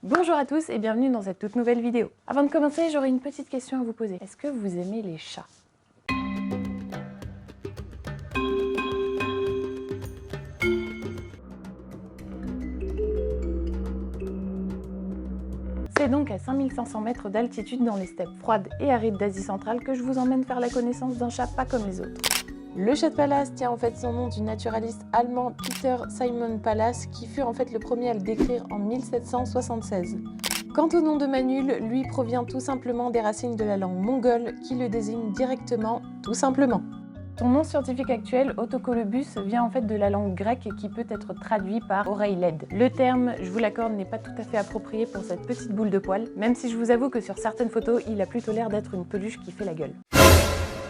Bonjour à tous et bienvenue dans cette toute nouvelle vidéo. Avant de commencer, j'aurais une petite question à vous poser. Est-ce que vous aimez les chats? C'est donc à 5500 mètres d'altitude dans les steppes froides et arides d'Asie centrale que je vous emmène faire la connaissance d'un chat pas comme les autres. Le chat de Pallas tient en fait son nom du naturaliste allemand Peter Simon Pallas qui fut en fait le premier à le décrire en 1776. Quant au nom de Manul, lui provient tout simplement des racines de la langue mongole qui le désigne directement, tout simplement. Son nom scientifique actuel, Autocolobus, vient en fait de la langue grecque qui peut être traduit par oreille laide. Le terme, je vous l'accorde, n'est pas tout à fait approprié pour cette petite boule de poils, même si je vous avoue que sur certaines photos, il a plutôt l'air d'être une peluche qui fait la gueule.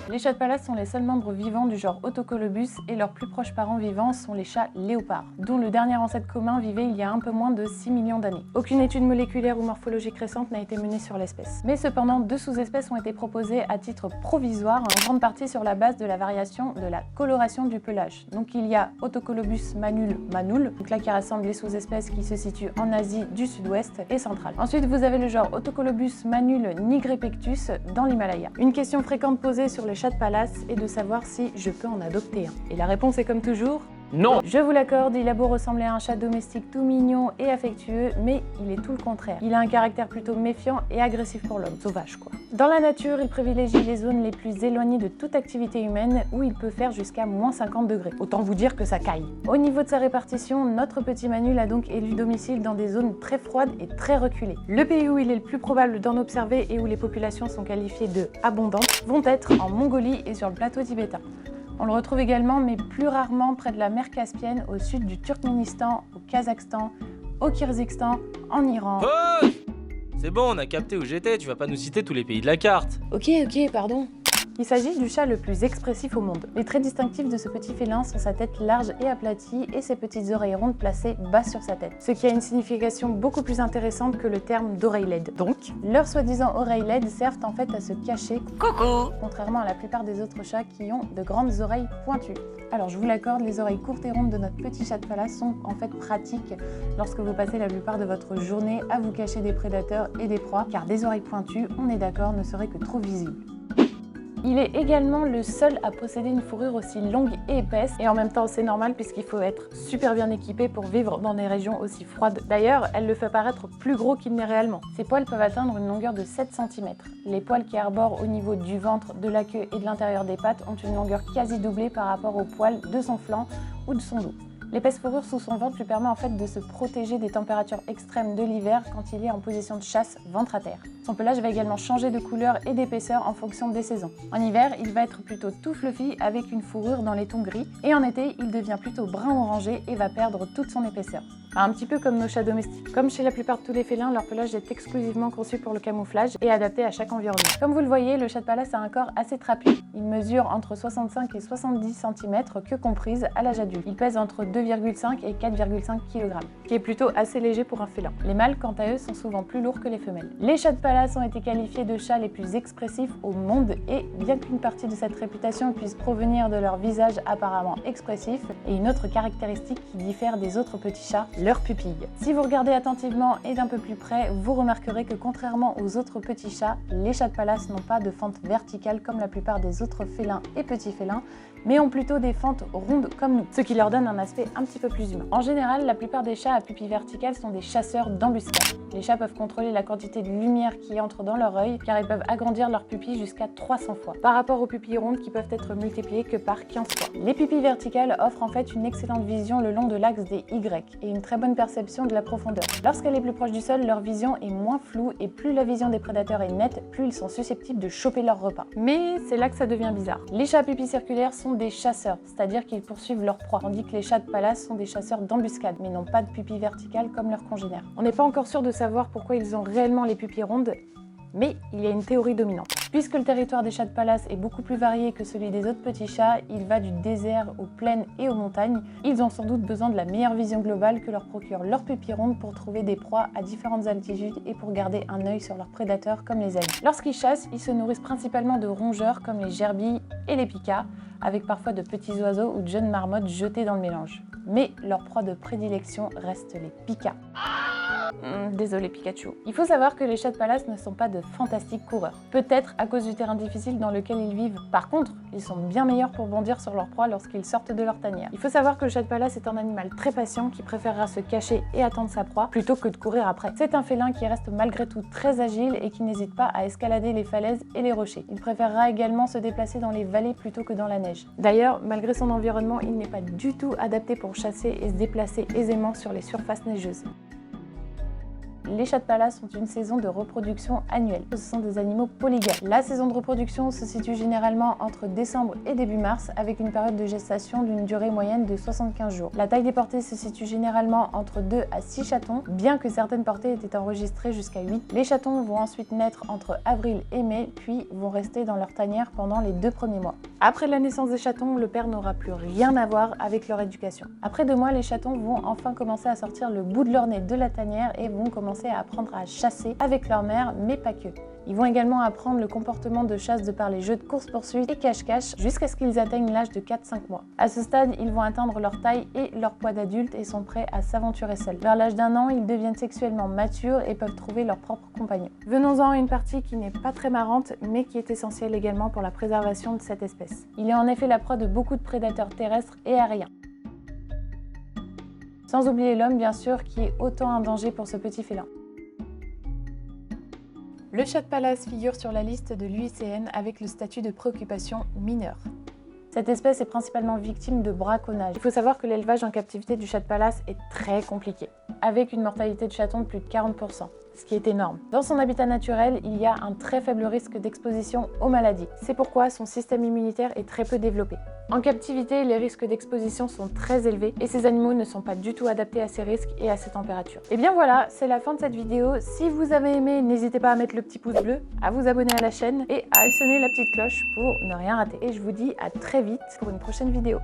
Les chats de Pallas sont les seuls membres vivants du genre Autocolobus et leurs plus proches parents vivants sont les chats léopards, dont le dernier ancêtre commun vivait il y a un peu moins de 6 millions d'années. Aucune étude moléculaire ou morphologique récente n'a été menée sur l'espèce. Mais cependant, 2 sous-espèces ont été proposées à titre provisoire, en grande partie sur la base de la variation de la coloration du pelage. Donc il y a Autocolobus manul, donc là qui rassemble les sous-espèces qui se situent en Asie du Sud-Ouest et centrale. Ensuite, vous avez le genre Autocolobus manul nigripectus dans l'Himalaya. Une question fréquente posée sur les chats de Pallas est de savoir si je peux en adopter un. Et la réponse est comme toujours... non! Je vous l'accorde, il a beau ressembler à un chat domestique tout mignon et affectueux, mais il est tout le contraire. Il a un caractère plutôt méfiant et agressif pour l'homme, sauvage quoi. Dans la nature, il privilégie les zones les plus éloignées de toute activité humaine, où il peut faire jusqu'à moins 50 degrés. Autant vous dire que ça caille. Au niveau de sa répartition, notre petit Manul a donc élu domicile dans des zones très froides et très reculées. Le pays où il est le plus probable d'en observer et où les populations sont qualifiées de abondantes vont être en Mongolie et sur le plateau tibétain. On le retrouve également, mais plus rarement, près de la mer Caspienne, au sud du Turkménistan, au Kazakhstan, au Kyrgyzstan, en Iran... Oh, c'est bon, on a capté où j'étais, tu vas pas nous citer tous les pays de la carte. Ok, pardon. Il s'agit du chat le plus expressif au monde. Les traits distinctifs de ce petit félin sont sa tête large et aplatie et ses petites oreilles rondes placées bas sur sa tête, ce qui a une signification beaucoup plus intéressante que le terme d'oreille laide. Donc, leurs soi-disant oreilles laides servent en fait à se cacher, coucou, contrairement à la plupart des autres chats qui ont de grandes oreilles pointues. Alors je vous l'accorde, les oreilles courtes et rondes de notre petit chat de Pallas sont en fait pratiques lorsque vous passez la plupart de votre journée à vous cacher des prédateurs et des proies, car des oreilles pointues, on est d'accord, ne seraient que trop visibles. Il est également le seul à posséder une fourrure aussi longue et épaisse, et en même temps c'est normal puisqu'il faut être super bien équipé pour vivre dans des régions aussi froides. D'ailleurs, elle le fait paraître plus gros qu'il n'est réellement. Ses poils peuvent atteindre une longueur de 7 cm. Les poils qui arborent au niveau du ventre, de la queue et de l'intérieur des pattes ont une longueur quasi doublée par rapport aux poils de son flanc ou de son dos. L'épaisse fourrure sous son ventre lui permet en fait de se protéger des températures extrêmes de l'hiver quand il est en position de chasse ventre à terre. Son pelage va également changer de couleur et d'épaisseur en fonction des saisons. En hiver, il va être plutôt tout fluffy avec une fourrure dans les tons gris, et en été, il devient plutôt brun orangé et va perdre toute son épaisseur. Un petit peu comme nos chats domestiques. Comme chez la plupart de tous les félins, leur pelage est exclusivement conçu pour le camouflage et adapté à chaque environnement. Comme vous le voyez, le chat de Pallas a un corps assez trapu. Il mesure entre 65 et 70 cm, queue comprise, à l'âge adulte. Il pèse entre 2,5 et 4,5 kg, qui est plutôt assez léger pour un félin. Les mâles, quant à eux, sont souvent plus lourds que les femelles. Les chats de Pallas ont été qualifiés de chats les plus expressifs au monde et, bien qu'une partie de cette réputation puisse provenir de leur visage apparemment expressif, et une autre caractéristique qui diffère des autres petits chats, leurs pupilles. Si vous regardez attentivement et d'un peu plus près, vous remarquerez que contrairement aux autres petits chats, les chats de Pallas n'ont pas de fente verticale comme la plupart des autres félins et petits félins, mais ont plutôt des fentes rondes comme nous, ce qui leur donne un aspect un petit peu plus humain. En général, la plupart des chats à pupilles verticales sont des chasseurs d'embuscades. Les chats peuvent contrôler la quantité de lumière qui entre dans leur œil, car ils peuvent agrandir leurs pupilles jusqu'à 300 fois, par rapport aux pupilles rondes qui peuvent être multipliées que par 15 fois. Les pupilles verticales offrent en fait une excellente vision le long de l'axe des Y et une très bonne perception de la profondeur. Lorsqu'elle est plus proche du sol, leur vision est moins floue et plus la vision des prédateurs est nette, plus ils sont susceptibles de choper leur repas. Mais c'est là que ça devient bizarre. Les chats à pupilles circulaires sont des chasseurs, c'est-à-dire qu'ils poursuivent leur proie, tandis que les chats de Pallas sont des chasseurs d'embuscade, mais n'ont pas de pupilles verticales comme leurs congénères. On n'est pas encore sûr de savoir pourquoi ils ont réellement les pupilles rondes, mais il y a une théorie dominante. Puisque le territoire des chats de Pallas est beaucoup plus varié que celui des autres petits chats, il va du désert aux plaines et aux montagnes, ils ont sans doute besoin de la meilleure vision globale que leur procure leurs pupilles rondes pour trouver des proies à différentes altitudes et pour garder un œil sur leurs prédateurs comme les aigus. Lorsqu'ils chassent, ils se nourrissent principalement de rongeurs comme les gerbilles et les pikas, avec parfois de petits oiseaux ou de jeunes marmottes jetés dans le mélange. Mais leur proie de prédilection reste les pikas. Désolé Pikachu. Il faut savoir que les chats de palace ne sont pas de fantastiques coureurs. Peut-être à cause du terrain difficile dans lequel ils vivent. Par contre, ils sont bien meilleurs pour bondir sur leur proie lorsqu'ils sortent de leur tanière. Il faut savoir que le chat de palace est un animal très patient qui préférera se cacher et attendre sa proie plutôt que de courir après. C'est un félin qui reste malgré tout très agile et qui n'hésite pas à escalader les falaises et les rochers. Il préférera également se déplacer dans les vallées plutôt que dans la neige. D'ailleurs, malgré son environnement, il n'est pas du tout adapté pour chasser et se déplacer aisément sur les surfaces neigeuses. Les chats de palace ont une saison de reproduction annuelle. Ce sont des animaux polygames. La saison de reproduction se situe généralement entre décembre et début mars, avec une période de gestation d'une durée moyenne de 75 jours. La taille des portées se situe généralement entre 2 à 6 chatons, bien que certaines portées aient été enregistrées jusqu'à 8. Les chatons vont ensuite naître entre avril et mai, puis vont rester dans leur tanière pendant les 2 premiers mois. Après la naissance des chatons, le père n'aura plus rien à voir avec leur éducation. Après 2 mois, les chatons vont enfin commencer à sortir le bout de leur nez de la tanière et vont commencer à apprendre à chasser avec leur mère, mais pas que. Ils vont également apprendre le comportement de chasse de par les jeux de course-poursuite et cache-cache jusqu'à ce qu'ils atteignent l'âge de 4-5 mois. À ce stade, ils vont atteindre leur taille et leur poids d'adulte et sont prêts à s'aventurer seuls. Vers l'âge d'1 an, ils deviennent sexuellement matures et peuvent trouver leur propre compagnon. Venons-en à une partie qui n'est pas très marrante, mais qui est essentielle également pour la préservation de cette espèce. Il est en effet la proie de beaucoup de prédateurs terrestres et aériens. Sans oublier l'homme, bien sûr, qui est autant un danger pour ce petit félin. Le chat de palace figure sur la liste de l'UICN avec le statut de préoccupation mineure. Cette espèce est principalement victime de braconnage. Il faut savoir que l'élevage en captivité du chat de palace est très compliqué, avec une mortalité de chatons de plus de 40%, ce qui est énorme. Dans son habitat naturel, il y a un très faible risque d'exposition aux maladies. C'est pourquoi son système immunitaire est très peu développé. En captivité, les risques d'exposition sont très élevés et ces animaux ne sont pas du tout adaptés à ces risques et à ces températures. Et bien voilà, c'est la fin de cette vidéo. Si vous avez aimé, n'hésitez pas à mettre le petit pouce bleu, à vous abonner à la chaîne et à actionner la petite cloche pour ne rien rater. Et je vous dis à très vite pour une prochaine vidéo.